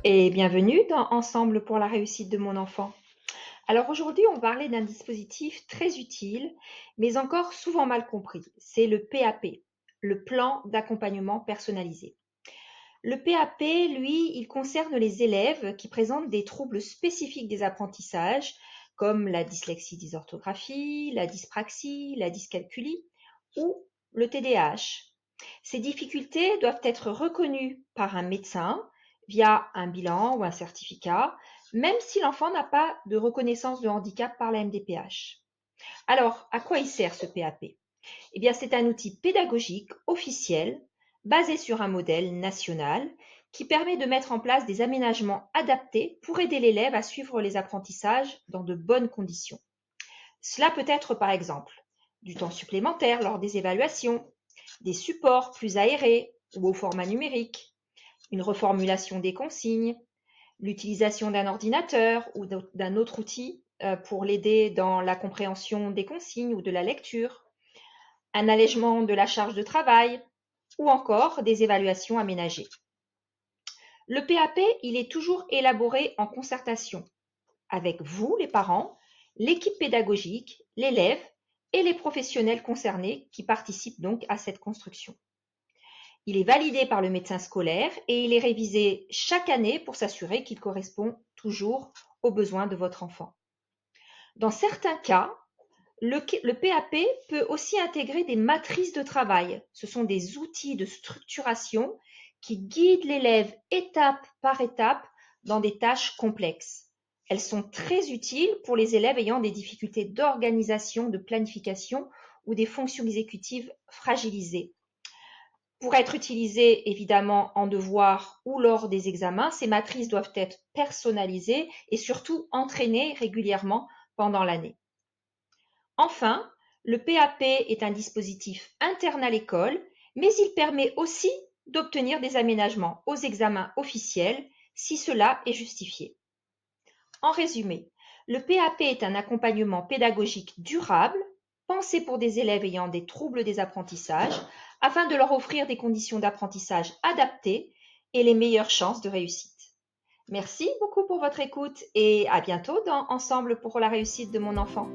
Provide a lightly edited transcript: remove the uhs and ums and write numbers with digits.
Et bienvenue dans Ensemble pour la réussite de mon enfant. Alors aujourd'hui, on va parler d'un dispositif très utile, mais encore souvent mal compris. C'est le PAP, le plan d'accompagnement personnalisé. Le PAP, lui, il concerne les élèves qui présentent des troubles spécifiques des apprentissages, comme la dyslexie dysorthographie, la dyspraxie, la dyscalculie ou le TDAH. Ces difficultés doivent être reconnues par un médecin via un bilan ou un certificat, même si l'enfant n'a pas de reconnaissance de handicap par la MDPH. Alors, à quoi il sert ce PAP? Eh bien, c'est un outil pédagogique officiel basé sur un modèle national qui permet de mettre en place des aménagements adaptés pour aider l'élève à suivre les apprentissages dans de bonnes conditions. Cela peut être par exemple du temps supplémentaire lors des évaluations, des supports plus aérés ou au format numérique, une reformulation des consignes, l'utilisation d'un ordinateur ou d'un autre outil pour l'aider dans la compréhension des consignes ou de la lecture, un allègement de la charge de travail ou encore des évaluations aménagées. Le PAP, il est toujours élaboré en concertation avec vous, les parents, l'équipe pédagogique, l'élève et les professionnels concernés qui participent donc à cette construction. Il est validé par le médecin scolaire et il est révisé chaque année pour s'assurer qu'il correspond toujours aux besoins de votre enfant. Dans certains cas, le PAP peut aussi intégrer des matrices de travail. Ce sont des outils de structuration qui guident l'élève étape par étape dans des tâches complexes. Elles sont très utiles pour les élèves ayant des difficultés d'organisation, de planification ou des fonctions exécutives fragilisées. Pour être utilisées évidemment en devoir ou lors des examens, ces matrices doivent être personnalisées et surtout entraînées régulièrement pendant l'année. Enfin, le PAP est un dispositif interne à l'école, mais il permet aussi d'obtenir des aménagements aux examens officiels si cela est justifié. En résumé, le PAP est un accompagnement pédagogique durable, pensé pour des élèves ayant des troubles des apprentissages, afin de leur offrir des conditions d'apprentissage adaptées et les meilleures chances de réussite. Merci beaucoup pour votre écoute et à bientôt dans Ensemble pour la réussite de mon enfant.